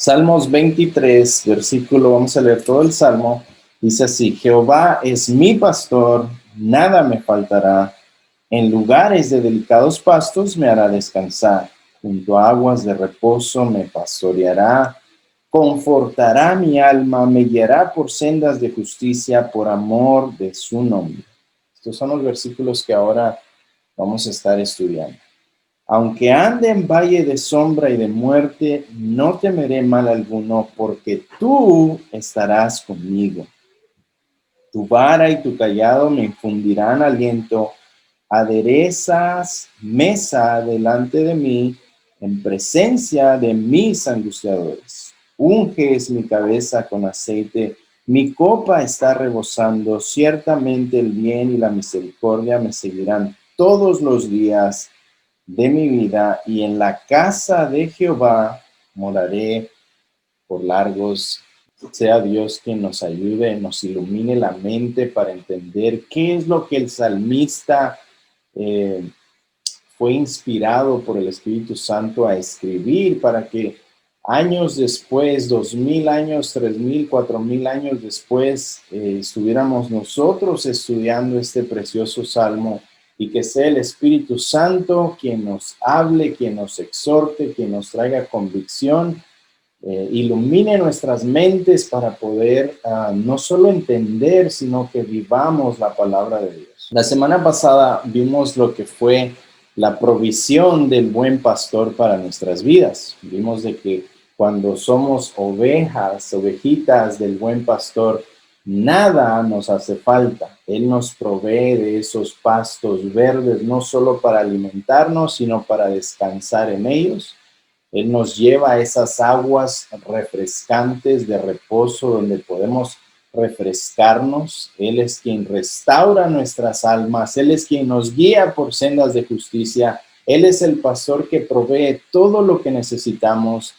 Salmos 23, versículo, vamos a leer todo el Salmo. Dice así: Jehová es mi pastor, nada me faltará. En lugares de delicados pastos me hará descansar. Junto a aguas de reposo me pastoreará. Confortará mi alma, me guiará por sendas de justicia por amor de su nombre. Estos son los versículos que ahora vamos a estar estudiando. Aunque ande en valle de sombra y de muerte, no temeré mal alguno, porque tú estarás conmigo. Tu vara y tu cayado me infundirán aliento. Aderezas mesa delante de mí, en presencia de mis angustiadores. Unges mi cabeza con aceite, mi copa está rebosando. Ciertamente el bien y la misericordia me seguirán todos los días de mi vida, y en la casa de Jehová moraré por largos. Sea Dios quien nos ayude, nos ilumine la mente para entender qué es lo que el salmista fue inspirado por el Espíritu Santo a escribir, para que años después, 2000 años, 3000, 4000 años después, estuviéramos nosotros estudiando este precioso salmo, y que sea el Espíritu Santo quien nos hable, quien nos exhorte, quien nos traiga convicción, ilumine nuestras mentes para poder no solo entender, sino que vivamos la palabra de Dios. La semana pasada vimos lo que fue la provisión del buen pastor para nuestras vidas. Vimos de que cuando somos ovejitas del buen pastor, nada nos hace falta. Él nos provee de esos pastos verdes, no solo para alimentarnos, sino para descansar en ellos. Él nos lleva a esas aguas refrescantes de reposo donde podemos refrescarnos. Él es quien restaura nuestras almas. Él es quien nos guía por sendas de justicia. Él es el pastor que provee todo lo que necesitamos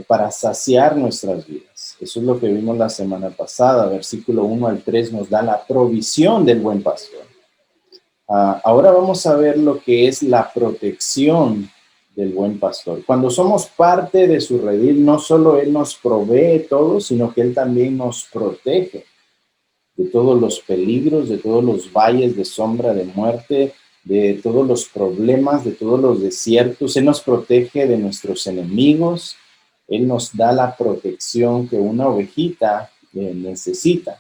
para saciar nuestras vidas. Eso es lo que vimos la semana pasada. Versículo 1 al 3 nos da la provisión del buen pastor. Ahora vamos a ver lo que es la protección del buen pastor. Cuando somos parte de su redil, no solo Él nos provee todo, sino que Él también nos protege de todos los peligros, de todos los valles de sombra de muerte, de todos los problemas, de todos los desiertos. Él nos protege de nuestros enemigos. Él nos da la protección que una ovejita necesita.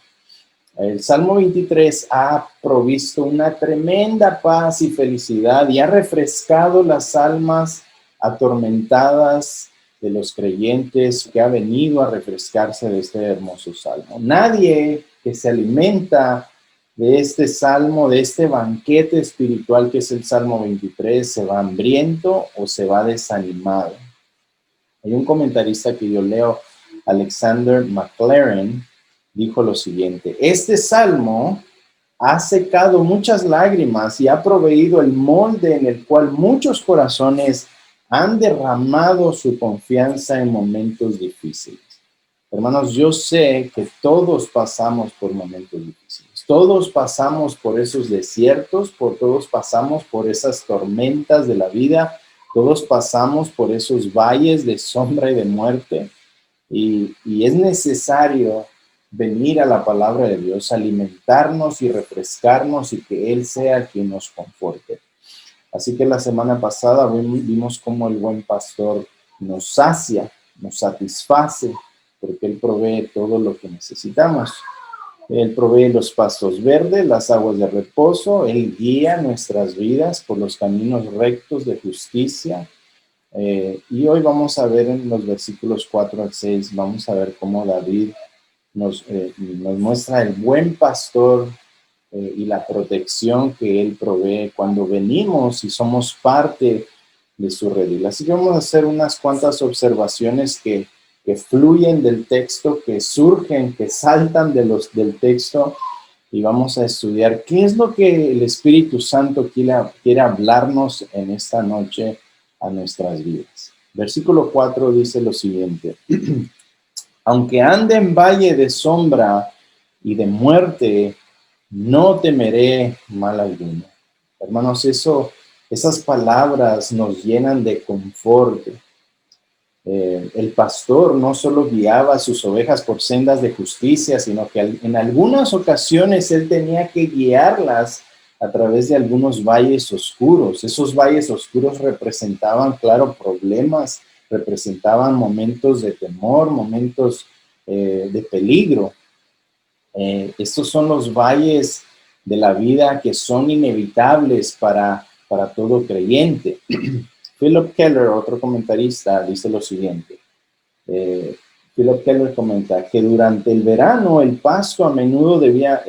El Salmo 23 ha provisto una tremenda paz y felicidad y ha refrescado las almas atormentadas de los creyentes, que ha venido a refrescarse de este hermoso salmo. Nadie que se alimenta de este salmo, de este banquete espiritual que es el Salmo 23, se va hambriento o se va desanimado. Hay un comentarista que yo leo, Alexander McLaren, dijo lo siguiente: este salmo ha secado muchas lágrimas y ha proveído el molde en el cual muchos corazones han derramado su confianza en momentos difíciles. Hermanos, yo sé que todos pasamos por momentos difíciles. Todos pasamos por esos desiertos, todos pasamos por esas tormentas de la vida, todos pasamos por esos valles de sombra y de muerte, y es necesario venir a la palabra de Dios, alimentarnos y refrescarnos, y que Él sea quien nos conforte. Así que la semana pasada vimos cómo el buen pastor nos sacia, nos satisface, porque Él provee todo lo que necesitamos. Él provee los pastos verdes, las aguas de reposo. Él guía nuestras vidas por los caminos rectos de justicia. Y hoy vamos a ver en los versículos 4 al 6, vamos a ver cómo David nos muestra el buen pastor y la protección que Él provee cuando venimos y somos parte de su redil. Así que vamos a hacer unas cuantas observaciones que fluyen del texto, que surgen, que saltan del texto, y vamos a estudiar qué es lo que el Espíritu Santo quiere hablarnos en esta noche a nuestras vidas. Versículo 4 dice lo siguiente: aunque ande en valle de sombra y de muerte, no temeré mal alguno. Hermanos, esas palabras nos llenan de confort. El pastor no solo guiaba a sus ovejas por sendas de justicia, sino que en algunas ocasiones él tenía que guiarlas a través de algunos valles oscuros. Esos valles oscuros representaban, claro, problemas, representaban momentos de temor, momentos de peligro. Estos son los valles de la vida que son inevitables para todo creyente. Philip Keller, otro comentarista, dice lo siguiente. Philip Keller comenta que durante el verano el pastor debía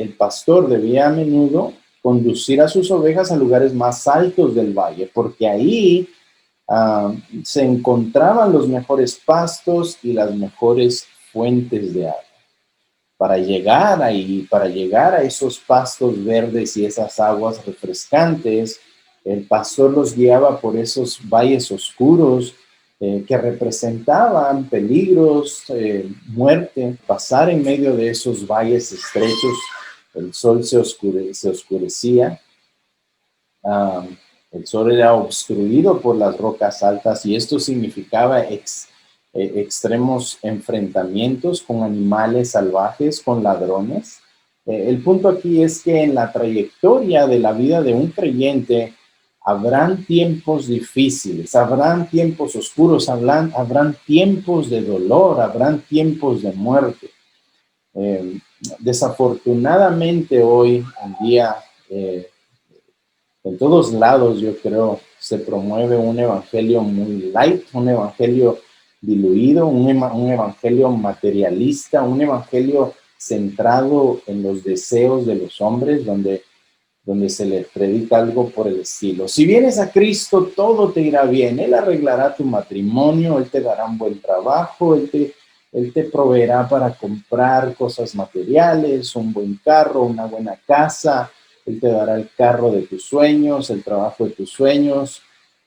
a menudo conducir a sus ovejas a lugares más altos del valle, porque ahí se encontraban los mejores pastos y las mejores fuentes de agua. Para llegar a esos pastos verdes y esas aguas refrescantes, el pastor los guiaba por esos valles oscuros que representaban peligros, muerte. Pasar en medio de esos valles estrechos, el sol se oscurecía, el sol era obstruido por las rocas altas y esto significaba extremos enfrentamientos con animales salvajes, con ladrones. El punto aquí es que en la trayectoria de la vida de un creyente habrán tiempos difíciles, habrán tiempos oscuros, habrán tiempos de dolor, habrán tiempos de muerte. Desafortunadamente hoy en día, en todos lados yo creo, se promueve un evangelio muy light, un evangelio diluido, un evangelio materialista, un evangelio centrado en los deseos de los hombres, donde se les predica algo por el estilo. Si vienes a Cristo, todo te irá bien. Él arreglará tu matrimonio, Él te dará un buen trabajo, Él te proveerá para comprar cosas materiales, un buen carro, una buena casa. Él te dará el carro de tus sueños, el trabajo de tus sueños,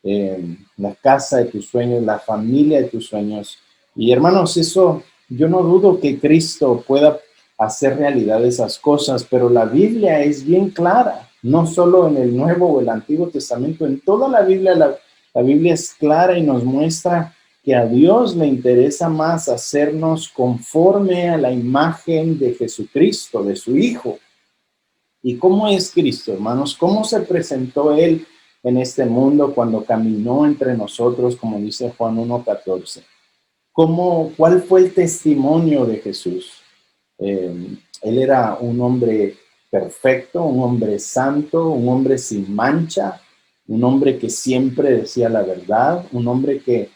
la casa de tus sueños, la familia de tus sueños. Y hermanos, eso yo no dudo que Cristo pueda hacer realidad esas cosas, pero la Biblia es bien clara, no solo en el Nuevo o el Antiguo Testamento, en toda la Biblia, la Biblia es clara y nos muestra que a Dios le interesa más hacernos conforme a la imagen de Jesucristo, de su Hijo. ¿Y cómo es Cristo, hermanos? ¿Cómo se presentó Él en este mundo cuando caminó entre nosotros, como dice Juan 1:14? ¿Cuál fue el testimonio de Jesús? Él era un hombre perfecto, un hombre santo, un hombre sin mancha, un hombre que siempre decía la verdad, un hombre que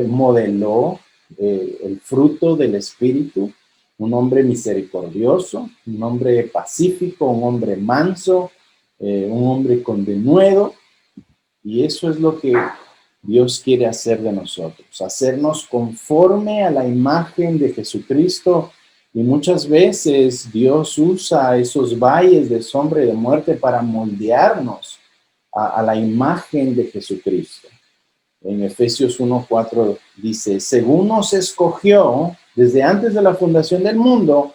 modeló el fruto del Espíritu, un hombre misericordioso, un hombre pacífico, un hombre manso, un hombre con denuedo. Y eso es lo que Dios quiere hacer de nosotros, hacernos conforme a la imagen de Jesucristo. Y muchas veces Dios usa esos valles de sombra y de muerte para moldearnos a la imagen de Jesucristo. En Efesios 1:4 dice, según nos escogió desde antes de la fundación del mundo,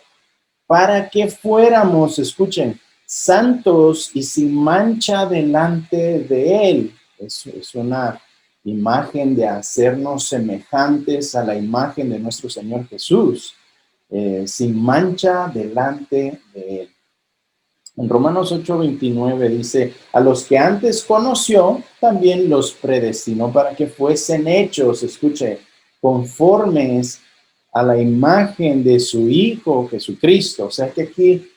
para que fuéramos, escuchen, santos y sin mancha delante de Él. Es una imagen de hacernos semejantes a la imagen de nuestro Señor Jesús, sin mancha delante de Él. En Romanos 8:29 dice, a los que antes conoció, también los predestinó para que fuesen hechos, escuche, conformes a la imagen de su Hijo Jesucristo. O sea que aquí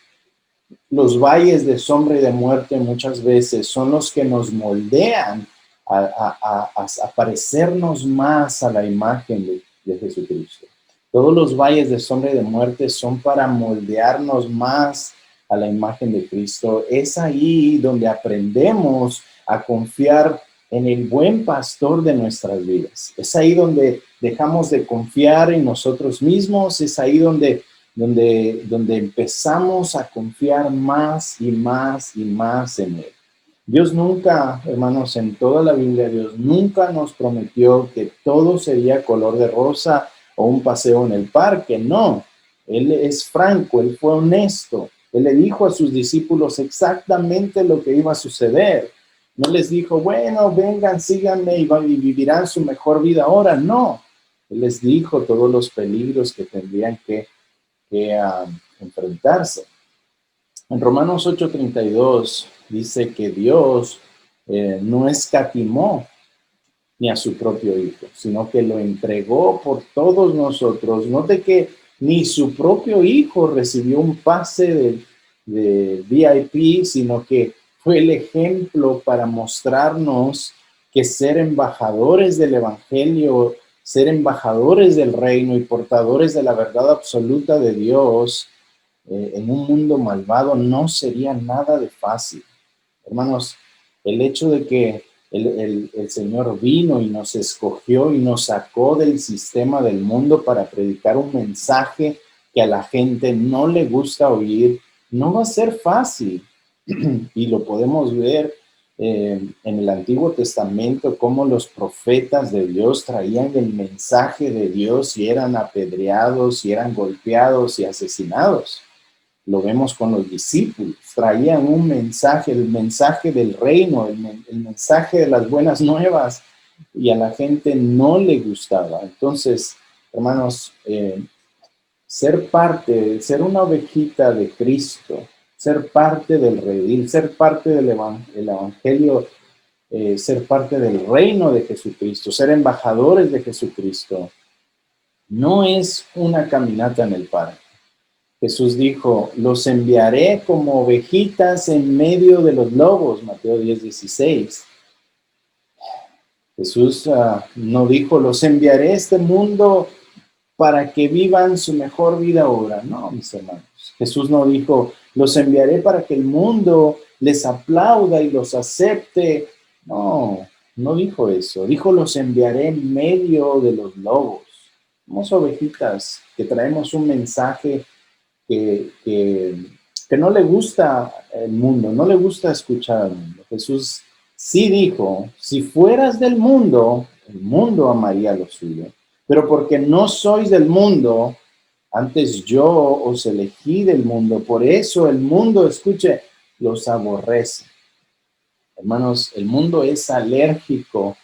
los valles de sombra y de muerte muchas veces son los que nos moldean a parecernos más a la imagen de Jesucristo. Todos los valles de sombra y de muerte son para moldearnos más a la imagen de Cristo. Es ahí donde aprendemos a confiar en el buen pastor de nuestras vidas. Es ahí donde dejamos de confiar en nosotros mismos, es ahí donde empezamos a confiar más y más y más en Él. Dios nunca, hermanos, en toda la Biblia, Dios nunca nos prometió que todo sería color de rosa o un paseo en el parque. No, Él es franco, Él fue honesto. Él le dijo a sus discípulos exactamente lo que iba a suceder. No les dijo, bueno, vengan, síganme y vivirán su mejor vida ahora. No, Él les dijo todos los peligros que tendrían que enfrentarse. En Romanos 8:32 dice que Dios no escatimó ni a su propio Hijo, sino que lo entregó por todos nosotros. Note que ni su propio Hijo recibió un pase de VIP, sino que fue el ejemplo para mostrarnos que ser embajadores del Evangelio, ser embajadores del reino y portadores de la verdad absoluta de Dios en un mundo malvado no sería nada de fácil. Hermanos, el hecho de que el Señor vino y nos escogió y nos sacó del sistema del mundo para predicar un mensaje que a la gente no le gusta oír, no va a ser fácil. Y lo podemos ver en el Antiguo Testamento, cómo los profetas de Dios traían el mensaje de Dios y eran apedreados, y eran golpeados y asesinados. Lo vemos con los discípulos, traían un mensaje, el mensaje del reino, el mensaje de las buenas nuevas, y a la gente no le gustaba. Entonces, hermanos, ser parte, ser una ovejita de Cristo, ser parte del redil, ser parte del evangelio, ser parte del reino de Jesucristo, ser embajadores de Jesucristo, no es una caminata en el parque. Jesús dijo, los enviaré como ovejitas en medio de los lobos, Mateo 10:16. Jesús no dijo, los enviaré a este mundo para que vivan su mejor vida ahora. No, mis hermanos. Jesús no dijo, los enviaré para que el mundo les aplauda y los acepte. No, no dijo eso. Dijo, los enviaré en medio de los lobos. Somos ovejitas que traemos un mensaje que, que, que no le gusta el mundo, no le gusta escuchar al mundo. Jesús sí dijo, si fueras del mundo, el mundo amaría lo suyo, pero porque no sois del mundo, antes yo os elegí del mundo, por eso el mundo, escuche, los aborrece. Hermanos, el mundo es alérgico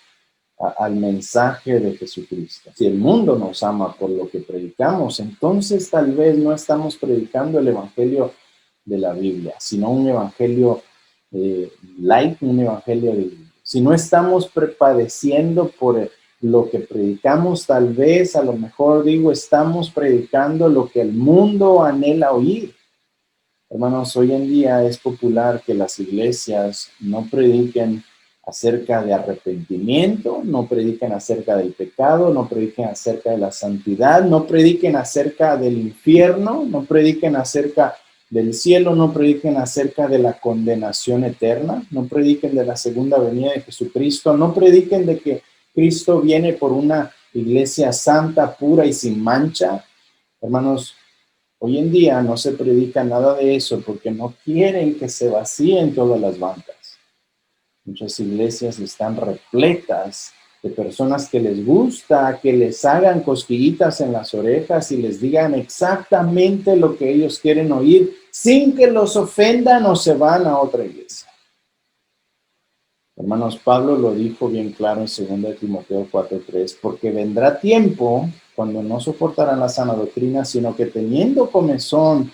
al mensaje de Jesucristo. Si el mundo nos ama por lo que predicamos, entonces tal vez no estamos predicando el evangelio de la Biblia, sino un evangelio light, un evangelio de Biblia. Si no estamos padeciendo por lo que predicamos, tal vez, a lo mejor digo, estamos predicando lo que el mundo anhela oír. Hermanos, hoy en día es popular que las iglesias no prediquen acerca de arrepentimiento, no prediquen acerca del pecado, no prediquen acerca de la santidad, no prediquen acerca del infierno, no prediquen acerca del cielo, no prediquen acerca de la condenación eterna, no prediquen de la segunda venida de Jesucristo, no prediquen de que Cristo viene por una iglesia santa, pura y sin mancha. Hermanos, hoy en día no se predica nada de eso porque no quieren que se vacíen todas las bancas. Muchas iglesias están repletas de personas que les gusta que les hagan cosquillitas en las orejas y les digan exactamente lo que ellos quieren oír sin que los ofendan o se van a otra iglesia. Hermanos, Pablo lo dijo bien claro en 2 Timoteo 4:3, porque vendrá tiempo cuando no soportarán la sana doctrina, sino que teniendo comezón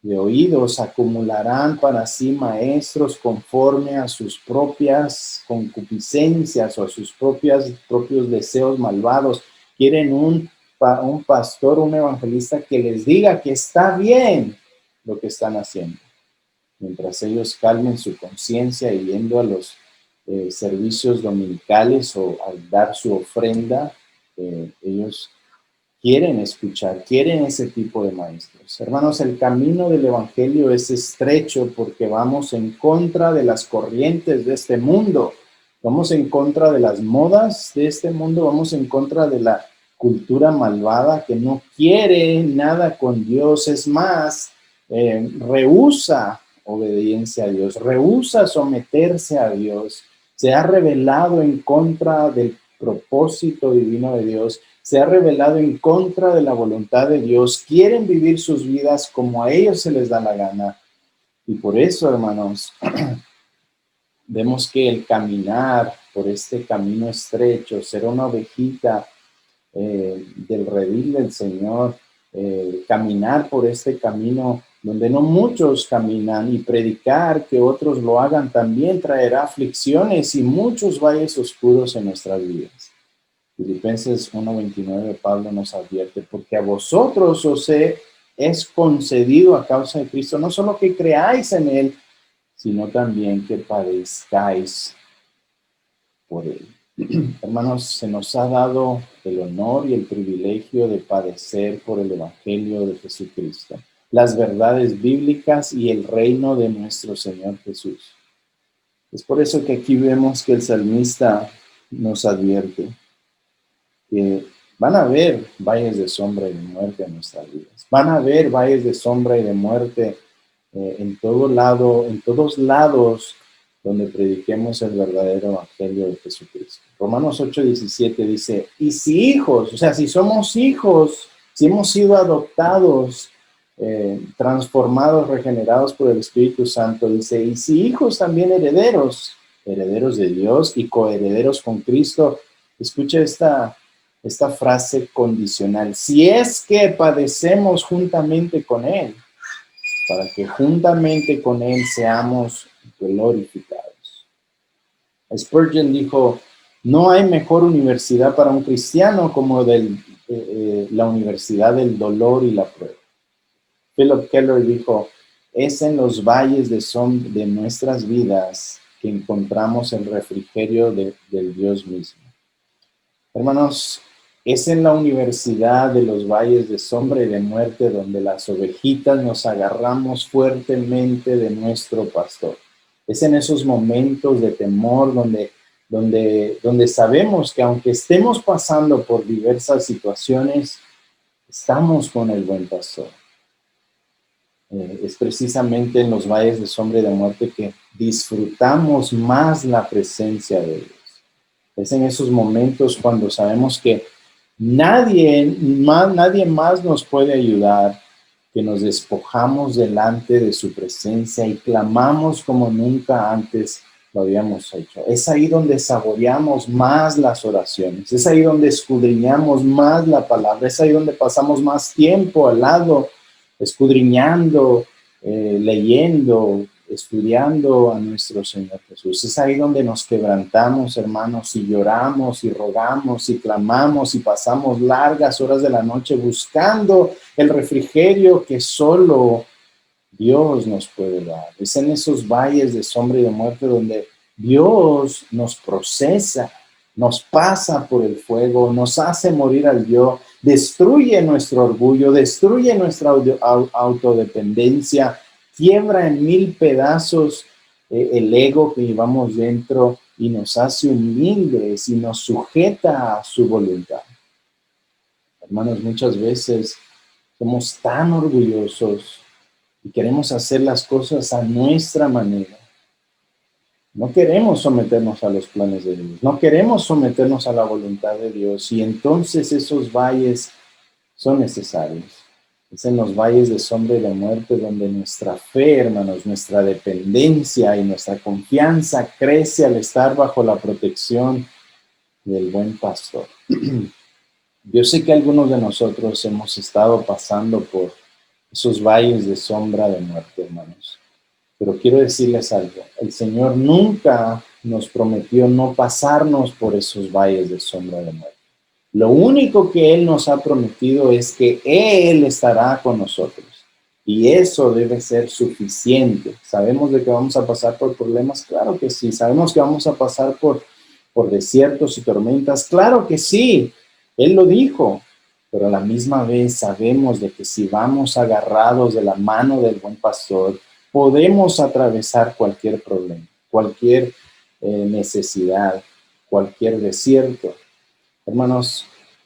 de oídos, acumularán para sí maestros conforme a sus propias concupiscencias o a sus propios deseos malvados. Quieren un pastor, un evangelista que les diga que está bien lo que están haciendo, mientras ellos calmen su conciencia y yendo a los servicios dominicales o al dar su ofrenda, ellos quieren escuchar, quieren ese tipo de maestros. Hermanos, el camino del evangelio es estrecho porque vamos en contra de las corrientes de este mundo, vamos en contra de las modas de este mundo, vamos en contra de la cultura malvada que no quiere nada con Dios, es más, rehúsa obediencia a Dios, rehúsa someterse a Dios, se ha rebelado en contra del propósito divino de Dios, se ha rebelado en contra de la voluntad de Dios, quieren vivir sus vidas como a ellos se les da la gana. Y por eso, hermanos, vemos que el caminar por este camino estrecho, ser una ovejita del redil del Señor, caminar por este camino donde no muchos caminan y predicar que otros lo hagan también traerá aflicciones y muchos valles oscuros en nuestras vidas. Filipenses 1:29, Pablo nos advierte, porque a vosotros es concedido a causa de Cristo, no solo que creáis en Él, sino también que padezcáis por Él. Hermanos, se nos ha dado el honor y el privilegio de padecer por el Evangelio de Jesucristo, las verdades bíblicas y el reino de nuestro Señor Jesús. Es por eso que aquí vemos que el salmista nos advierte que van a haber valles de sombra y de muerte en nuestras vidas. Van a haber valles de sombra y de muerte en todos lados donde prediquemos el verdadero evangelio de Jesucristo. Romanos 8:17 dice, y si hijos, o sea, si somos hijos, si hemos sido adoptados, transformados, regenerados por el Espíritu Santo, dice, y si hijos también herederos, herederos de Dios y coherederos con Cristo. Escucha esta frase condicional, si es que padecemos juntamente con Él, para que juntamente con Él seamos glorificados. Spurgeon dijo, no hay mejor universidad para un cristiano como la universidad del dolor y la prueba. Philip Keller dijo, es en los valles de nuestras vidas que encontramos el refrigerio del Dios mismo. Hermanos, es en la universidad de los valles de sombra y de muerte donde las ovejitas nos agarramos fuertemente de nuestro pastor. Es en esos momentos de temor donde sabemos que aunque estemos pasando por diversas situaciones, estamos con el buen pastor. Es precisamente en los valles de sombra y de muerte que disfrutamos más la presencia de Dios. Es en esos momentos cuando sabemos que nadie más nos puede ayudar, que nos despojamos delante de su presencia y clamamos como nunca antes lo habíamos hecho. Es ahí donde saboreamos más las oraciones, es ahí donde escudriñamos más la palabra, es ahí donde pasamos más tiempo al lado, escudriñando, leyendo, estudiando a nuestro Señor Jesús. Es ahí donde nos quebrantamos, hermanos, y lloramos y rogamos y clamamos y pasamos largas horas de la noche buscando el refrigerio que solo Dios nos puede dar. Es en esos valles de sombra y de muerte donde Dios nos procesa, nos pasa por el fuego, nos hace morir al yo, destruye nuestro orgullo, destruye nuestra autodependencia, quiebra en 1000 pedazos el ego que llevamos dentro y nos hace humildes y nos sujeta a su voluntad. Hermanos, muchas veces somos tan orgullosos y queremos hacer las cosas a nuestra manera. No queremos someternos a los planes de Dios, no queremos someternos a la voluntad de Dios y entonces esos valles son necesarios. Es en los valles de sombra y de muerte donde nuestra fe, hermanos, nuestra dependencia y nuestra confianza crece al estar bajo la protección del buen pastor. Yo sé que algunos de nosotros hemos estado pasando por esos valles de sombra de muerte, hermanos. Pero quiero decirles algo, el Señor nunca nos prometió no pasarnos por esos valles de sombra de muerte. Lo único que Él nos ha prometido es que Él estará con nosotros. Y eso debe ser suficiente. ¿Sabemos de que vamos a pasar por problemas? Claro que sí. ¿Sabemos que vamos a pasar por desiertos y tormentas? Claro que sí. Él lo dijo. Pero a la misma vez sabemos de que si vamos agarrados de la mano del buen pastor, podemos atravesar cualquier problema, cualquier necesidad, cualquier desierto. Hermanos,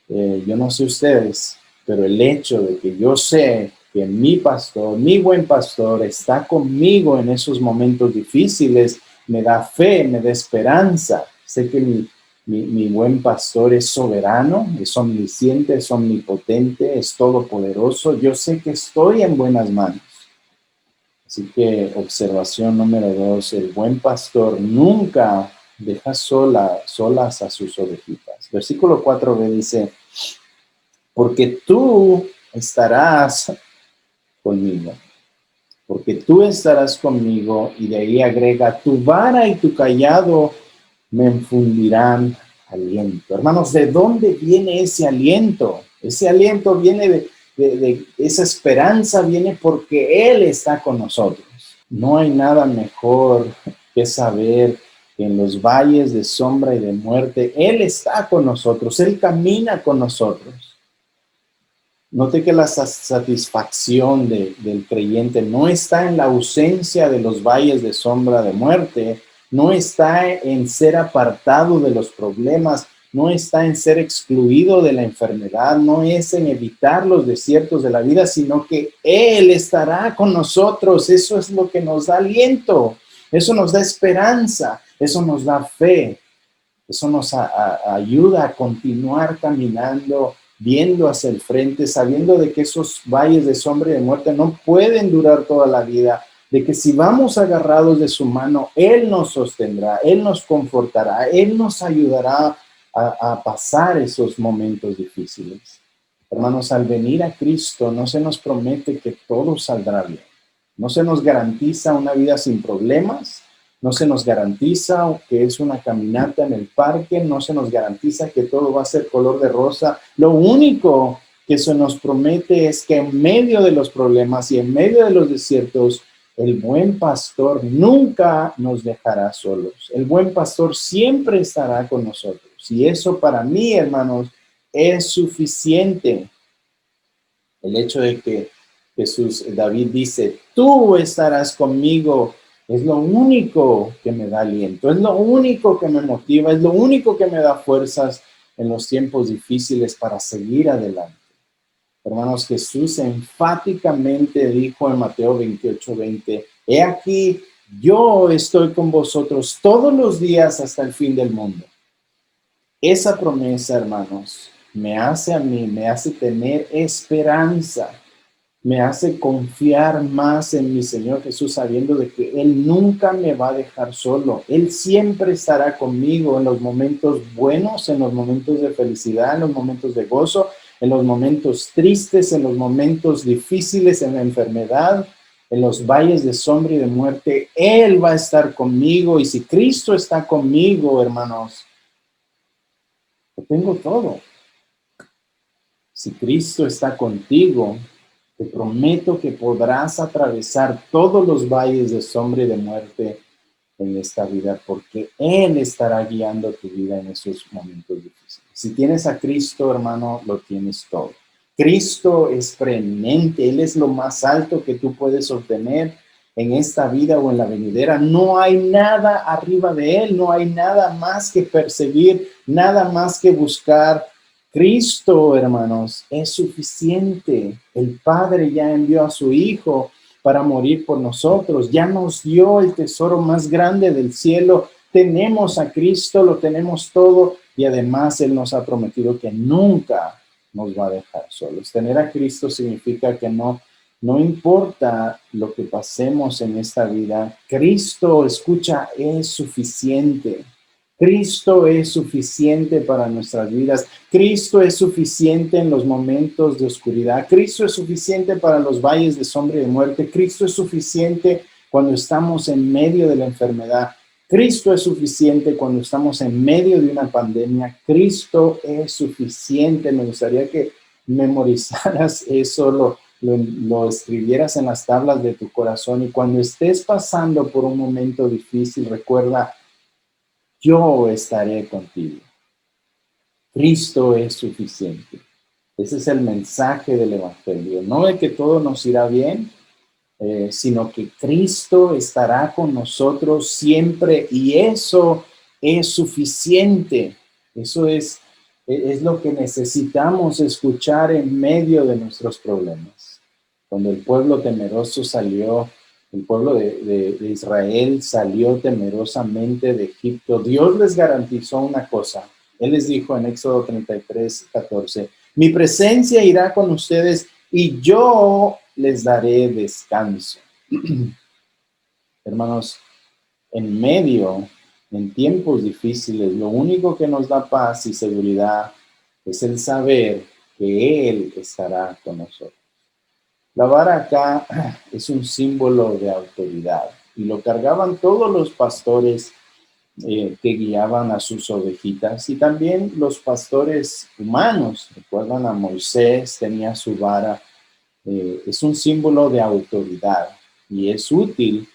yo no sé ustedes, pero el hecho de que yo sé que mi pastor, mi buen pastor, está conmigo en esos momentos difíciles, me da fe, me da esperanza. Sé que mi buen pastor es soberano, es omnisciente, es omnipotente, es todopoderoso. Yo sé que estoy en buenas manos. Así que observación número 2, el buen pastor nunca deja solas a sus ovejitas. Versículo 4b dice, porque tú estarás conmigo. Porque tú estarás conmigo, y de ahí agrega, tu vara y tu callado me infundirán aliento. Hermanos, ¿de dónde viene ese aliento? Ese aliento viene de esa esperanza, viene porque Él está con nosotros. No hay nada mejor que saber que en los valles de sombra y de muerte, Él está con nosotros, Él camina con nosotros. Note que la satisfacción del creyente no está en la ausencia de los valles de sombra de muerte, no está en ser apartado de los problemas, no está en ser excluido de la enfermedad, no es en evitar los desiertos de la vida, sino que Él estará con nosotros. Eso es lo que nos da aliento, eso nos da esperanza, eso nos da fe, eso nos ayuda a continuar caminando, viendo hacia el frente, sabiendo de que esos valles de sombra y de muerte no pueden durar toda la vida, de que si vamos agarrados de su mano, Él nos sostendrá, Él nos confortará, Él nos ayudará a pasar esos momentos difíciles. Hermanos, al venir a Cristo no se nos promete que todo saldrá bien, no se nos garantiza una vida sin problemas, no se nos garantiza que es una caminata en el parque, no se nos garantiza que todo va a ser color de rosa. Lo único que se nos promete es que en medio de los problemas y en medio de los desiertos, el buen pastor nunca nos dejará solos. El buen pastor siempre estará con nosotros. Y eso para mí, hermanos, es suficiente. El hecho de que David dice, tú estarás conmigo, es lo único que me da aliento, es lo único que me motiva, es lo único que me da fuerzas en los tiempos difíciles para seguir adelante. Hermanos, Jesús enfáticamente dijo en Mateo 28:20, he aquí, yo estoy con vosotros todos los días hasta el fin del mundo. Esa promesa, hermanos, me hace a mí, me hace tener esperanza, me hace confiar más en mi Señor Jesús, sabiendo de que Él nunca me va a dejar solo. Él siempre estará conmigo en los momentos buenos, en los momentos de felicidad, en los momentos de gozo, en los momentos tristes, en los momentos difíciles, en la enfermedad, en los valles de sombra y de muerte. Él va a estar conmigo, y si Cristo está conmigo, hermanos, lo tengo todo. Si Cristo está contigo, te prometo que podrás atravesar todos los valles de sombra y de muerte en esta vida, porque Él estará guiando tu vida en esos momentos difíciles. Si tienes a Cristo, hermano, lo tienes todo. Cristo es preeminente, Él es lo más alto que tú puedes obtener en esta vida o en la venidera. No hay nada arriba de Él, no hay nada más que perseguir, nada más que buscar. Cristo, hermanos, es suficiente. El Padre ya envió a su Hijo para morir por nosotros. Ya nos dio el tesoro más grande del cielo. Tenemos a Cristo, lo tenemos todo, y además Él nos ha prometido que nunca nos va a dejar solos. Tener a Cristo significa que no importa lo que pasemos en esta vida, Cristo, escucha, es suficiente. Cristo es suficiente para nuestras vidas. Cristo es suficiente en los momentos de oscuridad. Cristo es suficiente para los valles de sombra y de muerte. Cristo es suficiente cuando estamos en medio de la enfermedad. Cristo es suficiente cuando estamos en medio de una pandemia. Cristo es suficiente. Me gustaría que memorizaras eso, lo escribieras en las tablas de tu corazón, y cuando estés pasando por un momento difícil, recuerda, yo estaré contigo. Cristo es suficiente. Ese es el mensaje del Evangelio. No de que todo nos irá bien, sino que Cristo estará con nosotros siempre, y eso es suficiente. Eso es lo que necesitamos escuchar en medio de nuestros problemas. Cuando el pueblo temeroso salió, el pueblo de Israel salió temerosamente de Egipto, Dios les garantizó una cosa. Él les dijo en Éxodo 33:14, mi presencia irá con ustedes y yo les daré descanso. Hermanos, en tiempos difíciles, lo único que nos da paz y seguridad es el saber que Él estará con nosotros. La vara acá es un símbolo de autoridad y lo cargaban todos los pastores que guiaban a sus ovejitas y también los pastores humanos. Recuerdan a Moisés, tenía su vara. Es un símbolo de autoridad y es útil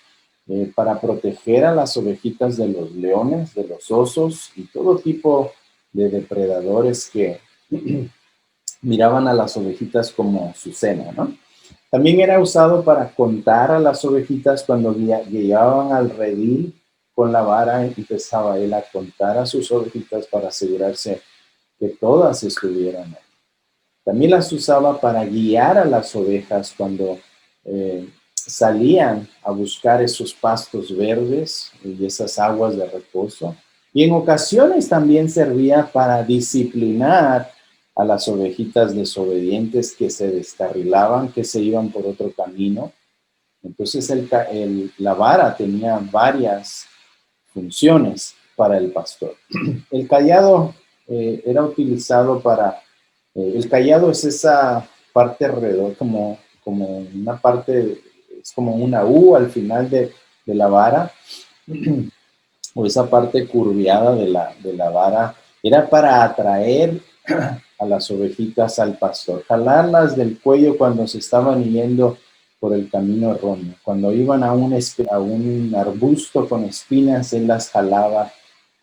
para proteger a las ovejitas de los leones, de los osos y todo tipo de depredadores que miraban a las ovejitas como su cena, ¿no? También era usado para contar a las ovejitas cuando llegaban al redil con la vara, empezaba él a contar a sus ovejitas para asegurarse que todas estuvieran ahí. También las usaba para guiar a las ovejas cuando salían a buscar esos pastos verdes y esas aguas de reposo. Y en ocasiones también servía para disciplinar a las ovejitas desobedientes que se descarrilaban, que se iban por otro camino. Entonces la vara tenía varias funciones para el pastor. El cayado era utilizado para... el cayado es esa parte alrededor, como una parte, es como una U al final de la vara, o esa parte curviada de la vara, era para atraer a las ovejitas al pastor, jalarlas del cuello cuando se estaban yendo por el camino erróneo. Cuando iban a un arbusto con espinas, él las jalaba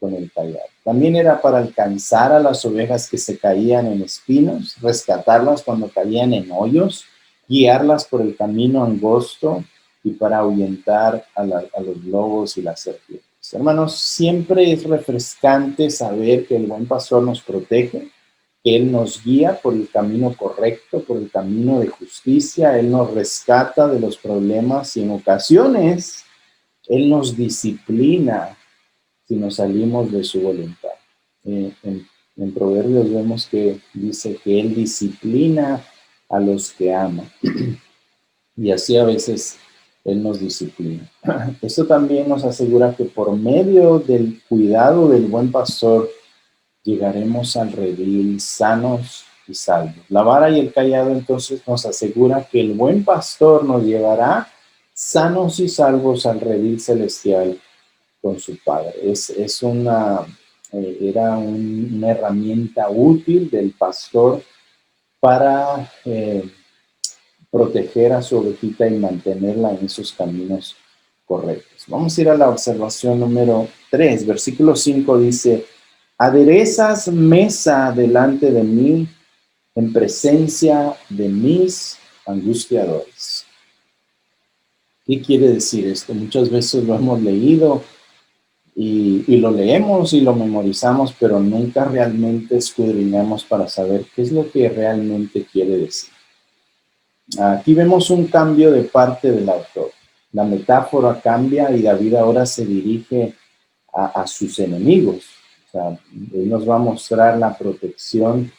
con el cayado. También era para alcanzar a las ovejas que se caían en espinos, rescatarlas cuando caían en hoyos, guiarlas por el camino angosto y para ahuyentar a los lobos y las serpientes. Hermanos, siempre es refrescante saber que el buen pastor nos protege, que Él nos guía por el camino correcto, por el camino de justicia. Él nos rescata de los problemas y en ocasiones Él nos disciplina si nos salimos de su voluntad. En Proverbios vemos que dice que Él disciplina a los que ama. Y así a veces Él nos disciplina. Esto también nos asegura que por medio del cuidado del buen pastor llegaremos al redil sanos y salvos. La vara y el cayado entonces nos asegura que el buen pastor nos llevará sanos y salvos al redil celestial con su Padre. Era una herramienta útil del pastor para proteger a su ovejita y mantenerla en esos caminos correctos. Vamos a ir a la observación número 3. Versículo 5 dice, aderezas mesa delante de mí en presencia de mis angustiadores. ¿Qué quiere decir esto? Muchas veces lo hemos leído y lo leemos y lo memorizamos, pero nunca realmente escudriñamos para saber qué es lo que realmente quiere decir. Aquí vemos un cambio de parte del autor. La metáfora cambia y David ahora se dirige a sus enemigos. O sea, él nos va a mostrar la protección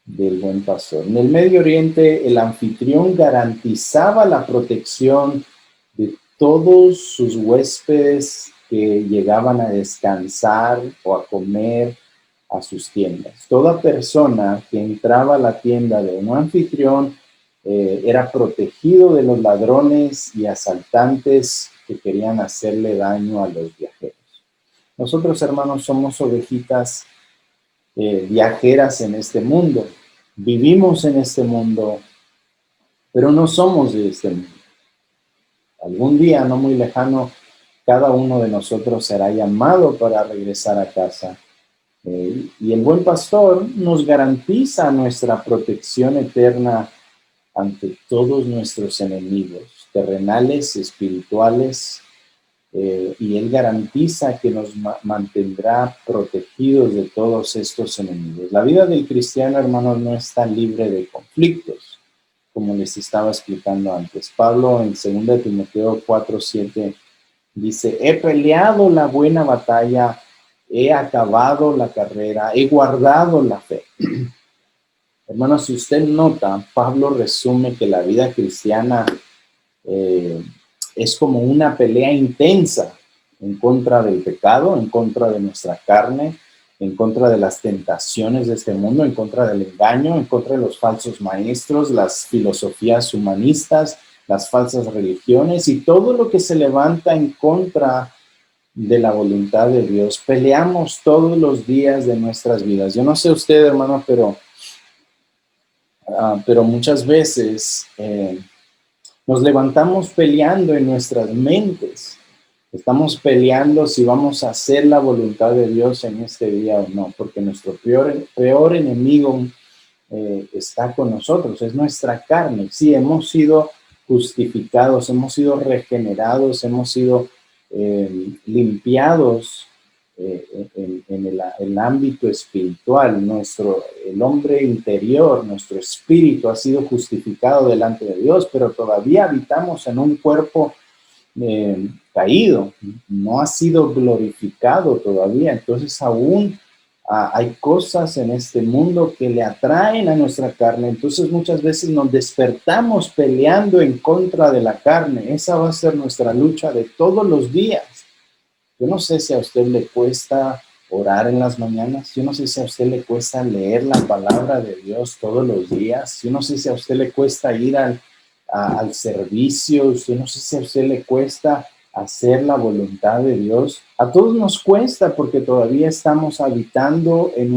del buen pastor. En el Medio Oriente, el anfitrión garantizaba la protección de todos sus huéspedes que llegaban a descansar o a comer a sus tiendas. Toda persona que entraba a la tienda de un anfitrión era protegido de los ladrones y asaltantes que querían hacerle daño a los viajeros. Nosotros, hermanos, somos ovejitas viajeras en este mundo. Vivimos en este mundo, pero no somos de este mundo. Algún día, no muy lejano, cada uno de nosotros será llamado para regresar a casa. Y el buen pastor nos garantiza nuestra protección eterna ante todos nuestros enemigos, terrenales, espirituales, y Él garantiza que nos mantendrá protegidos de todos estos enemigos. La vida del cristiano, hermanos, no está libre de conflictos, como les estaba explicando antes. Pablo en 2 Timoteo 4:7 dice, he peleado la buena batalla, he acabado la carrera, he guardado la fe. Hermanos, si usted nota, Pablo resume que la vida cristiana es como una pelea intensa en contra del pecado, en contra de nuestra carne, en contra de las tentaciones de este mundo, en contra del engaño, en contra de los falsos maestros, las filosofías humanistas, las falsas religiones y todo lo que se levanta en contra de la voluntad de Dios. Peleamos todos los días de nuestras vidas. Yo no sé usted, hermano, pero muchas veces nos levantamos peleando en nuestras mentes. Estamos peleando si vamos a hacer la voluntad de Dios en este día o no, porque nuestro peor enemigo está con nosotros, es nuestra carne. Sí, hemos sido justificados, hemos sido regenerados, hemos sido limpiados en el ámbito espiritual. El hombre interior, nuestro espíritu ha sido justificado delante de Dios, pero todavía habitamos en un cuerpo caído, no ha sido glorificado todavía. Entonces aún hay cosas en este mundo que le atraen a nuestra carne. Entonces muchas veces nos despertamos peleando en contra de la carne. Esa va a ser nuestra lucha de todos los días. Yo no sé si a usted le cuesta orar en las mañanas. Yo no sé si a usted le cuesta leer la palabra de Dios todos los días. Yo no sé si a usted le cuesta ir al servicio. Yo no sé si a usted le cuesta hacer la voluntad de Dios. A todos nos cuesta porque todavía estamos habitando en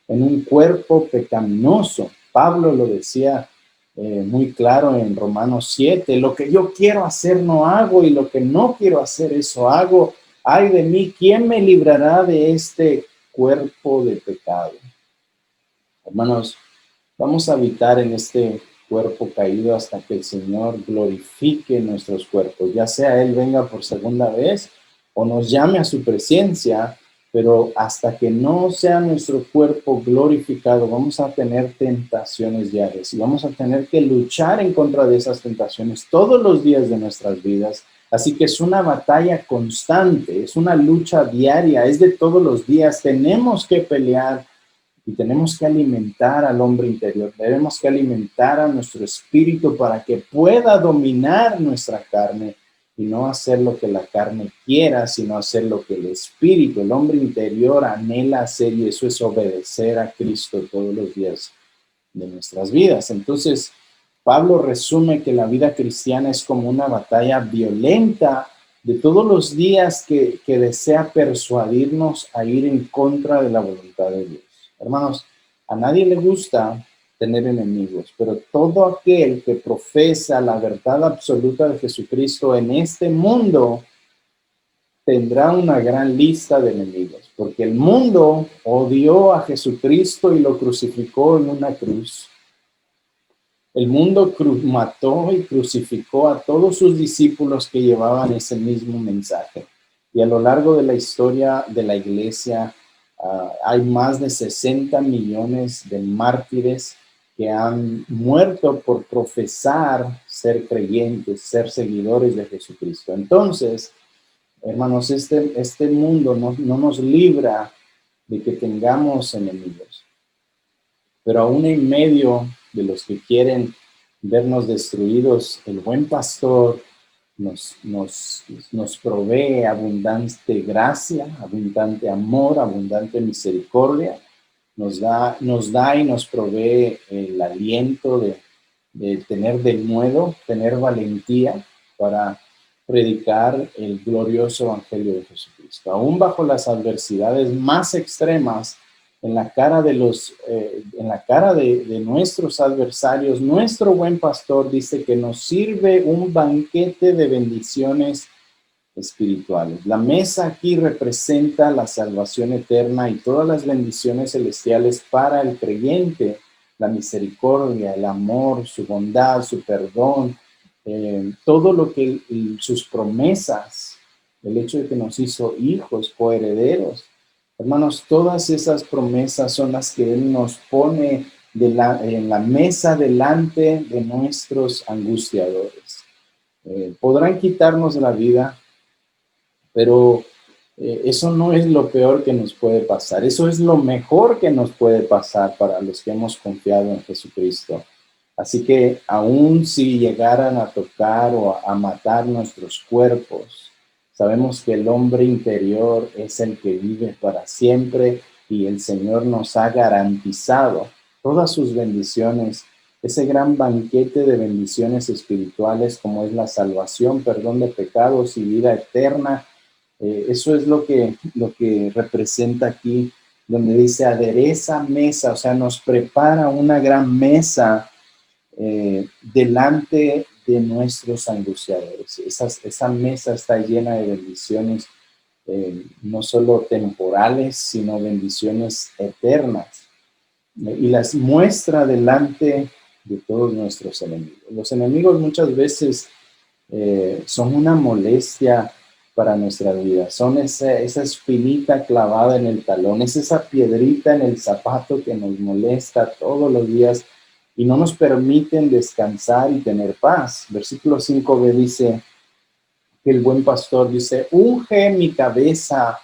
un cuerpo pecaminoso. Pablo lo decía muy claro en Romanos 7. Lo que yo quiero hacer no hago y lo que no quiero hacer eso hago. Ay de mí, ¿quién me librará de este cuerpo de pecado? Hermanos, vamos a habitar en este cuerpo caído hasta que el Señor glorifique nuestros cuerpos, ya sea Él venga por segunda vez o nos llame a su presencia, pero hasta que no sea nuestro cuerpo glorificado, vamos a tener tentaciones diarias y vamos a tener que luchar en contra de esas tentaciones todos los días de nuestras vidas. Así que es una batalla constante, es una lucha diaria, es de todos los días. Tenemos que pelear y tenemos que alimentar al hombre interior. Debemos que alimentar a nuestro espíritu para que pueda dominar nuestra carne y no hacer lo que la carne quiera, sino hacer lo que el espíritu, el hombre interior anhela hacer, y eso es obedecer a Cristo todos los días de nuestras vidas. Entonces, Pablo resume que la vida cristiana es como una batalla violenta de todos los días que desea persuadirnos a ir en contra de la voluntad de Dios. Hermanos, a nadie le gusta tener enemigos, pero todo aquel que profesa la verdad absoluta de Jesucristo en este mundo tendrá una gran lista de enemigos, porque el mundo odió a Jesucristo y lo crucificó en una cruz. El mundo mató y crucificó a todos sus discípulos que llevaban ese mismo mensaje. Y a lo largo de la historia de la iglesia, hay más de 60 millones de mártires que han muerto por profesar ser creyentes, ser seguidores de Jesucristo. Entonces, hermanos, este mundo no nos libra de que tengamos enemigos, pero aún en medio de los que quieren vernos destruidos, el buen pastor nos provee abundante gracia, abundante amor, abundante misericordia, nos da y nos provee el aliento de tener denuedo, tener valentía para predicar el glorioso evangelio de Jesucristo. Aún bajo las adversidades más extremas, en la cara de nuestros adversarios, nuestro buen pastor dice que nos sirve un banquete de bendiciones espirituales. La mesa aquí representa la salvación eterna y todas las bendiciones celestiales para el creyente, la misericordia, el amor, su bondad, su perdón, todo lo que sus promesas, el hecho de que nos hizo hijos, coherederos. Hermanos, todas esas promesas son las que Él nos pone en la mesa delante de nuestros angustiadores. Podrán quitarnos la vida, pero eso no es lo peor que nos puede pasar. Eso es lo mejor que nos puede pasar para los que hemos confiado en Jesucristo. Así que aun si llegaran a tocar o a matar nuestros cuerpos, sabemos que el hombre interior es el que vive para siempre y el Señor nos ha garantizado todas sus bendiciones, ese gran banquete de bendiciones espirituales como es la salvación, perdón de pecados y vida eterna. Eso es lo que representa aquí, donde dice adereza mesa, o sea, nos prepara una gran mesa delante de nuestros angustiadores. Esa mesa está llena de bendiciones, no solo temporales, sino bendiciones eternas. Y las muestra delante de todos nuestros enemigos. Los enemigos muchas veces son una molestia para nuestra vida, son esa espinita clavada en el talón, es esa piedrita en el zapato que nos molesta todos los días y no nos permiten descansar y tener paz. Versículo 5b dice que el buen pastor dice, unge mi cabeza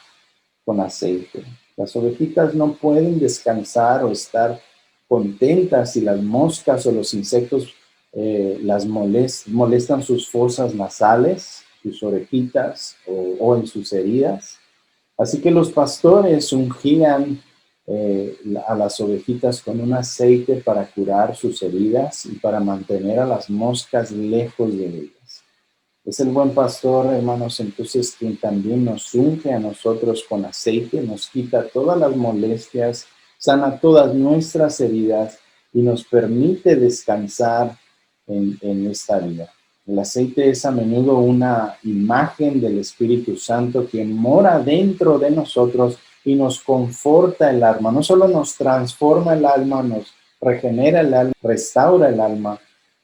con aceite. Las ovejitas no pueden descansar o estar contentas si las moscas o los insectos las molestan sus fosas nasales, sus orejitas o en sus heridas. Así que los pastores ungían a las ovejitas con un aceite para curar sus heridas y para mantener a las moscas lejos de ellas. Es el buen pastor, hermanos, entonces quien también nos unge a nosotros con aceite, nos quita todas las molestias, sana todas nuestras heridas y nos permite descansar en esta vida. El aceite es a menudo una imagen del Espíritu Santo quien mora dentro de nosotros y nos conforta el alma. No solo nos transforma el alma, nos regenera el alma, restaura el alma,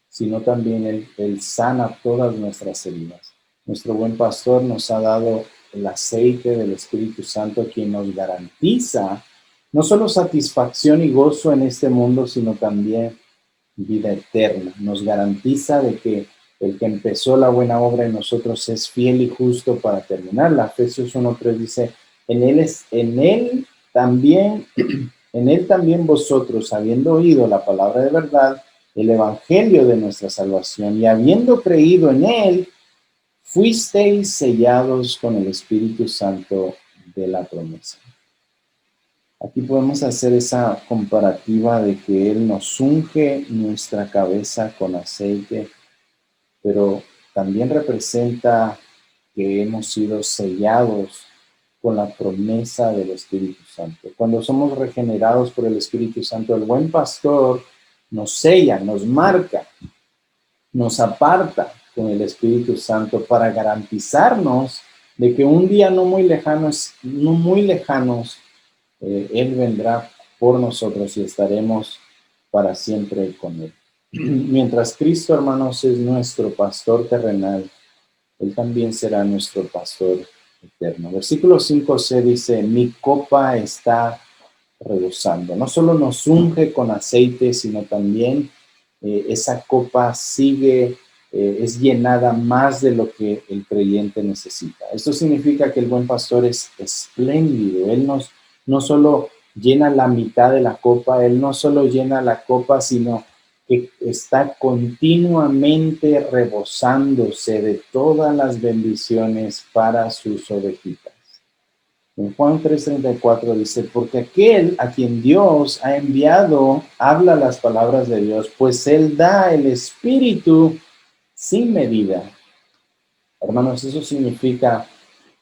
sino también Él sana todas nuestras heridas. Nuestro buen pastor nos ha dado el aceite del Espíritu Santo, quien nos garantiza no solo satisfacción y gozo en este mundo, sino también vida eterna. Nos garantiza de que el que empezó la buena obra en nosotros es fiel y justo para terminarla. Efesios 1:3 dice, en él también vosotros, habiendo oído la palabra de verdad, el evangelio de nuestra salvación, y habiendo creído en él, fuisteis sellados con el Espíritu Santo de la promesa. Aquí podemos hacer esa comparativa de que Él nos unge nuestra cabeza con aceite, pero también representa que hemos sido sellados con la promesa del Espíritu Santo. Cuando somos regenerados por el Espíritu Santo, el buen pastor nos sella, nos marca, nos aparta con el Espíritu Santo para garantizarnos de que un día no muy lejanos, Él vendrá por nosotros y estaremos para siempre con Él. Mientras Cristo, hermanos, es nuestro pastor terrenal, Él también será nuestro pastor eterno. Versículo 5c dice, mi copa está rebosando. No solo nos unge con aceite, sino también esa copa sigue, es llenada más de lo que el creyente necesita. Esto significa que el buen pastor es espléndido. Él no solo llena la mitad de la copa, Él no solo llena la copa, sino que está continuamente rebosándose de todas las bendiciones para sus ovejitas. En Juan 3:34 dice, porque aquel a quien Dios ha enviado habla las palabras de Dios, pues Él da el Espíritu sin medida. Hermanos, eso significa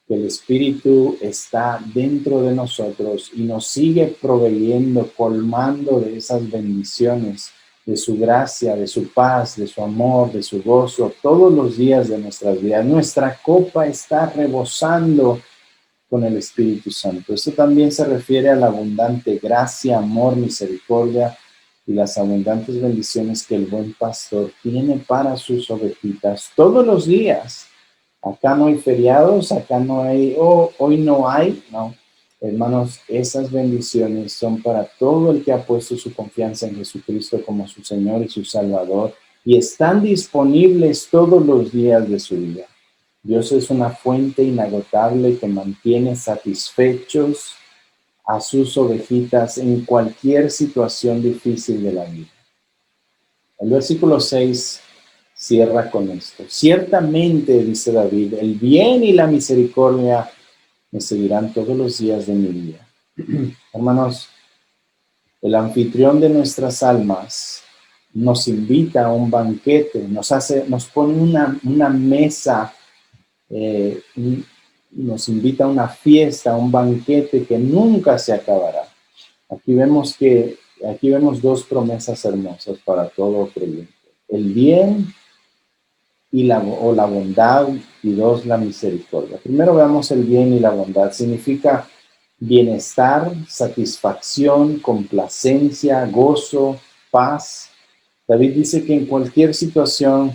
que el Espíritu está dentro de nosotros y nos sigue proveyendo, colmando de esas bendiciones, de su gracia, de su paz, de su amor, de su gozo, todos los días de nuestras vidas. Nuestra copa está rebosando con el Espíritu Santo. Esto también se refiere a la abundante gracia, amor, misericordia y las abundantes bendiciones que el buen pastor tiene para sus ovejitas todos los días. Acá no hay feriados, acá no hay, hoy no hay, no. Hermanos, esas bendiciones son para todo el que ha puesto su confianza en Jesucristo como su Señor y su Salvador y están disponibles todos los días de su vida. Dios es una fuente inagotable que mantiene satisfechos a sus ovejitas en cualquier situación difícil de la vida. El versículo 6 cierra con esto. Ciertamente, dice David, el bien y la misericordia me seguirán todos los días de mi vida. Hermanos, el anfitrión de nuestras almas nos invita a un banquete, nos pone una mesa, nos invita a una fiesta, a un banquete que nunca se acabará. Aquí vemos dos promesas hermosas para todo creyente: el bien o la bondad, y dos, la misericordia. Primero veamos el bien y la bondad. Significa bienestar, satisfacción, complacencia, gozo, paz. David dice que en cualquier situación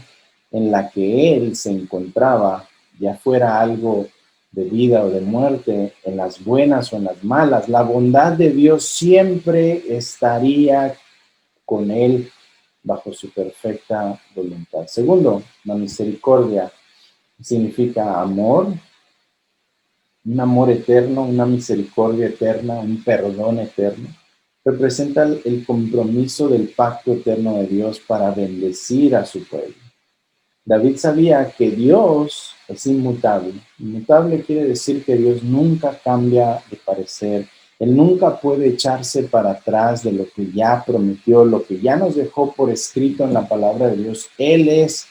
en la que él se encontraba, ya fuera algo de vida o de muerte, en las buenas o en las malas, la bondad de Dios siempre estaría con él bajo su perfecta voluntad. Segundo, la misericordia significa amor, un amor eterno, una misericordia eterna, un perdón eterno. Representa el compromiso del pacto eterno de Dios para bendecir a su pueblo. David sabía que Dios es inmutable. Inmutable quiere decir que Dios nunca cambia de parecer. Él nunca puede echarse para atrás de lo que ya prometió, lo que ya nos dejó por escrito en la palabra de Dios. Él es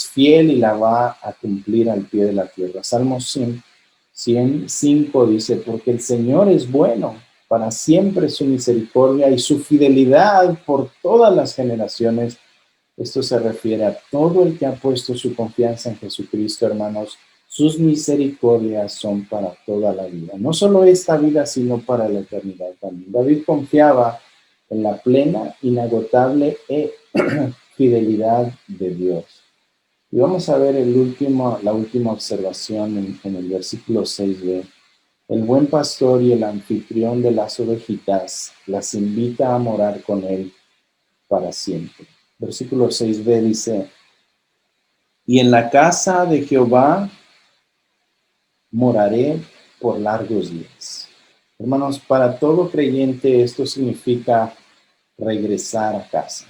fiel y la va a cumplir al pie de la tierra. Salmo 105 dice: porque el Señor es bueno, para siempre su misericordia y su fidelidad por todas las generaciones. Esto se refiere a todo el que ha puesto su confianza en Jesucristo, hermanos. Sus misericordias son para toda la vida. No solo esta vida, sino para la eternidad también. David confiaba en la plena, inagotable fidelidad de Dios. Y vamos a ver la última observación en el versículo 6b. El buen pastor y el anfitrión de las ovejitas las invita a morar con él para siempre. Versículo 6b dice: y en la casa de Jehová moraré por largos días. Hermanos, para todo creyente esto significa regresar a casa.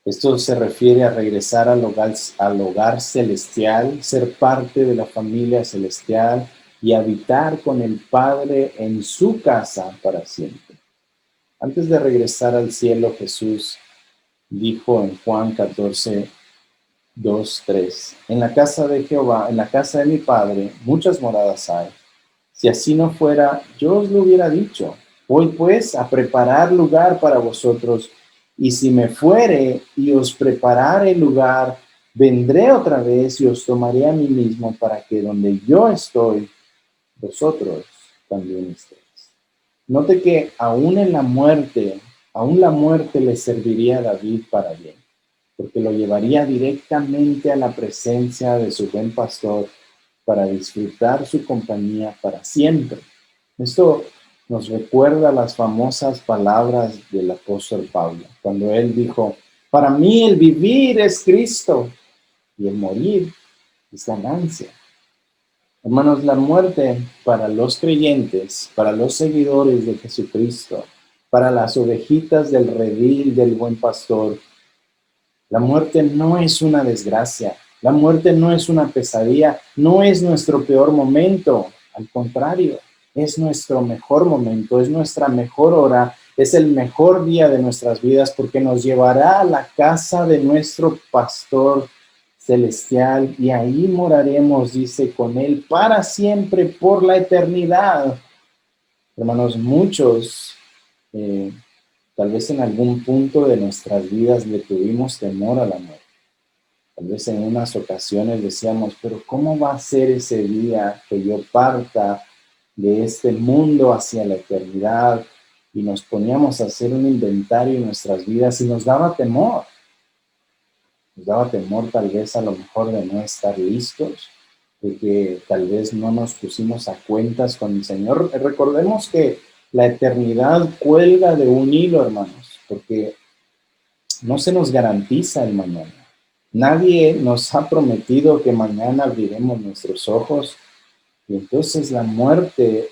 Esto se refiere a regresar al hogar celestial, ser parte de la familia celestial y habitar con el Padre en su casa para siempre. Antes de regresar al cielo, Jesús dijo en Juan 14, 2, 3: en la casa de Jehová, en la casa de mi Padre, muchas moradas hay. Si así no fuera, yo os lo hubiera dicho. Voy pues a preparar lugar para vosotros, y si me fuere y os preparare lugar, vendré otra vez y os tomaré a mí mismo, para que donde yo estoy, vosotros también estéis. Note que aún la muerte le serviría a David para bien, porque lo llevaría directamente a la presencia de su buen pastor para disfrutar su compañía para siempre. Esto nos recuerda las famosas palabras del apóstol Pablo, cuando él dijo: para mí el vivir es Cristo y el morir es ganancia. Hermanos, la muerte para los creyentes, para los seguidores de Jesucristo, para las ovejitas del redil del buen pastor, la muerte no es una desgracia, la muerte no es una pesadilla, no es nuestro peor momento. Al contrario, es nuestro mejor momento, es nuestra mejor hora, es el mejor día de nuestras vidas, porque nos llevará a la casa de nuestro pastor celestial y ahí moraremos, dice, con él para siempre, por la eternidad. Hermanos, muchos tal vez en algún punto de nuestras vidas le tuvimos temor a la muerte. Tal vez en unas ocasiones decíamos: pero ¿cómo va a ser ese día que yo parta de este mundo hacia la eternidad? Y nos poníamos a hacer un inventario en nuestras vidas y nos daba temor. Nos daba temor tal vez a lo mejor de no estar listos, de que tal vez no nos pusimos a cuentas con el Señor. Recordemos que la eternidad cuelga de un hilo, hermanos, porque no se nos garantiza el mañana. Nadie nos ha prometido que mañana abriremos nuestros ojos, y entonces la muerte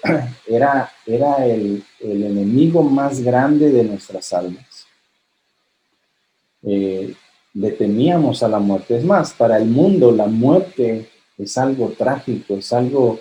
era el enemigo más grande de nuestras almas. Le temíamos a la muerte. Es más, para el mundo la muerte es algo trágico, es algo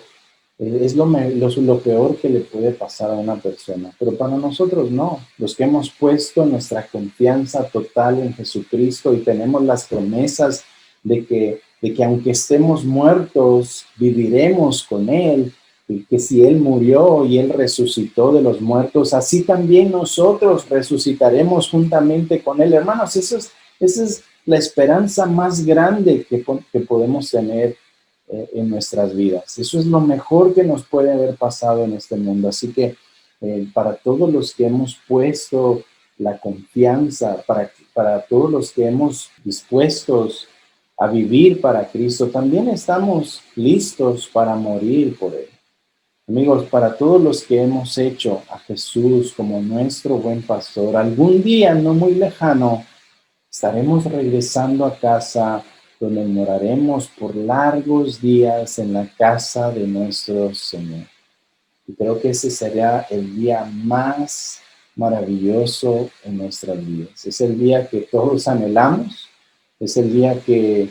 Es lo peor que le puede pasar a una persona, pero para nosotros no. Los que hemos puesto nuestra confianza total en Jesucristo y tenemos las promesas de que aunque estemos muertos, viviremos con Él, y que si Él murió y Él resucitó de los muertos, así también nosotros resucitaremos juntamente con Él. Hermanos, esa es la esperanza más grande que podemos tener en nuestras vidas. Eso es lo mejor que nos puede haber pasado en este mundo. Así que para todos los que hemos puesto la confianza, para todos los que hemos dispuestos a vivir para Cristo, también estamos listos para morir por Él. Amigos, para todos los que hemos hecho a Jesús como nuestro buen pastor, algún día no muy lejano estaremos regresando a casa, donde moraremos por largos días en la casa de nuestro Señor. Y creo que ese será el día más maravilloso en nuestras vidas. Es el día que todos anhelamos, es el día que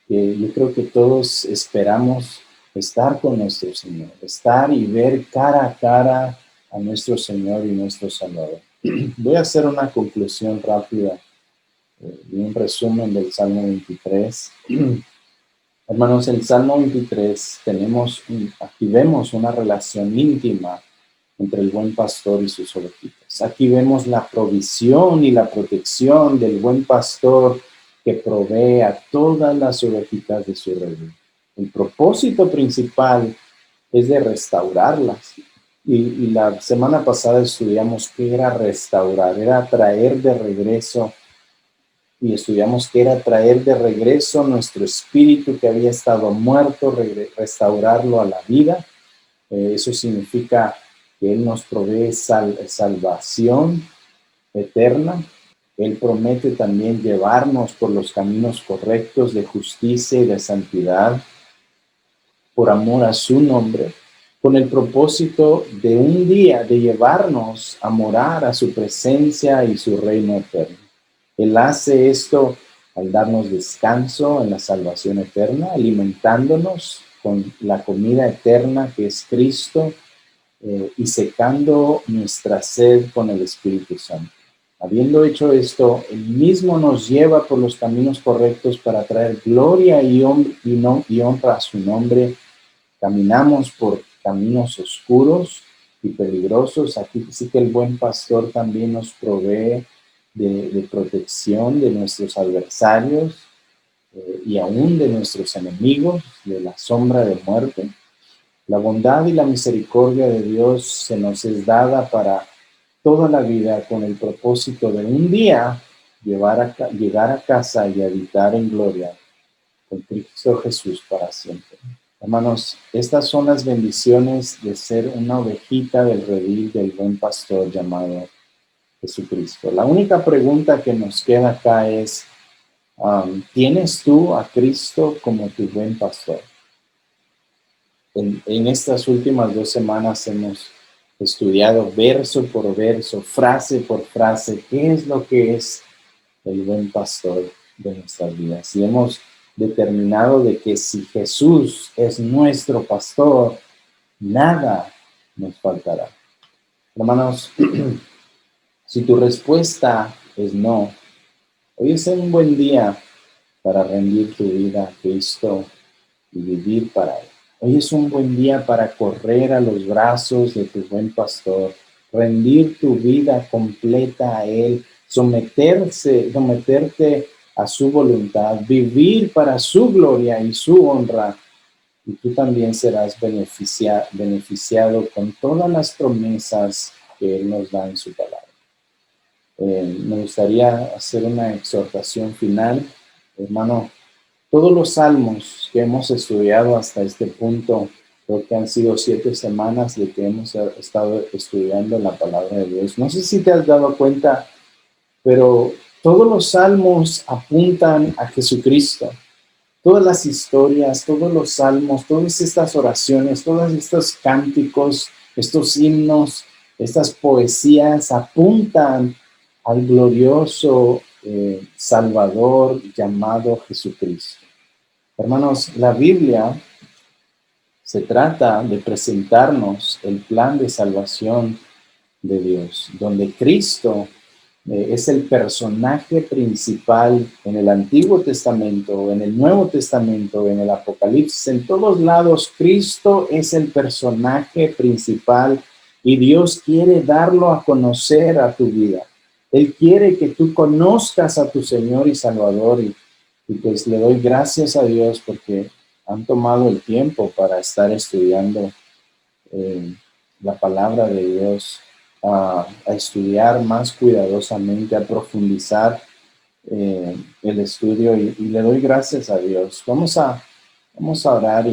yo creo que todos esperamos estar con nuestro Señor, estar y ver cara a cara a nuestro Señor y nuestro Salvador. Voy a hacer una conclusión rápida y un resumen del Salmo 23. Hermanos, en el Salmo 23 aquí vemos una relación íntima entre el buen pastor y sus ovejitas. Aquí vemos la provisión y la protección del buen pastor que provee a todas las ovejitas de su rebaño. El propósito principal es de restaurarlas. Y la semana pasada estudiamos qué era restaurar, era traer de regreso, y estudiamos que era traer de regreso nuestro espíritu que había estado muerto, restaurarlo a la vida. Eso significa que Él nos provee salvación eterna. Él promete también llevarnos por los caminos correctos de justicia y de santidad por amor a su nombre, con el propósito de un día de llevarnos a morar a su presencia y su reino eterno. Él hace esto al darnos descanso en la salvación eterna, alimentándonos con la comida eterna que es Cristo, y secando nuestra sed con el Espíritu Santo. Habiendo hecho esto, Él mismo nos lleva por los caminos correctos para traer gloria y honra a su nombre. Caminamos por caminos oscuros y peligrosos. Aquí sí que el buen pastor también nos provee de protección de nuestros adversarios, y aún de nuestros enemigos, de la sombra de muerte. La bondad y la misericordia de Dios se nos es dada para toda la vida, con el propósito de un día llegar a casa y habitar en gloria con Cristo Jesús para siempre. Hermanos, estas son las bendiciones de ser una ovejita del redil del buen pastor llamado Jesucristo. La única pregunta que nos queda acá es, ¿tienes tú a Cristo como tu buen pastor? En estas últimas 2 semanas hemos estudiado verso por verso, frase por frase, qué es lo que es el buen pastor de nuestras vidas. Y hemos determinado de que si Jesús es nuestro pastor, nada nos faltará. Hermanos, si tu respuesta es no, hoy es un buen día para rendir tu vida a Cristo y vivir para Él. Hoy es un buen día para correr a los brazos de tu buen pastor, rendir tu vida completa a Él, someterte a su voluntad, vivir para su gloria y su honra, y tú también serás beneficiado con todas las promesas que Él nos da en su palabra. Me gustaría hacer una exhortación final. Hermano, todos los salmos que hemos estudiado hasta este punto, creo que han sido 7 semanas de que hemos estado estudiando la palabra de Dios. No sé si te has dado cuenta, pero todos los salmos apuntan a Jesucristo. Todas las historias, todos los salmos, todas estas oraciones, todos estos cánticos, estos himnos, estas poesías apuntan al glorioso Salvador llamado Jesucristo. Hermanos, la Biblia Se trata de presentarnos el plan de salvación de Dios, donde Cristo es el personaje principal en el Antiguo Testamento, en el Nuevo Testamento, en el Apocalipsis, en todos lados. Cristo es el personaje principal y Dios quiere darlo a conocer a tu vida. Él quiere que tú conozcas a tu Señor y Salvador y pues le doy gracias a Dios porque han tomado el tiempo para estar estudiando eh, la palabra de Dios, a estudiar más cuidadosamente, a profundizar el estudio y le doy gracias a Dios. Vamos a orar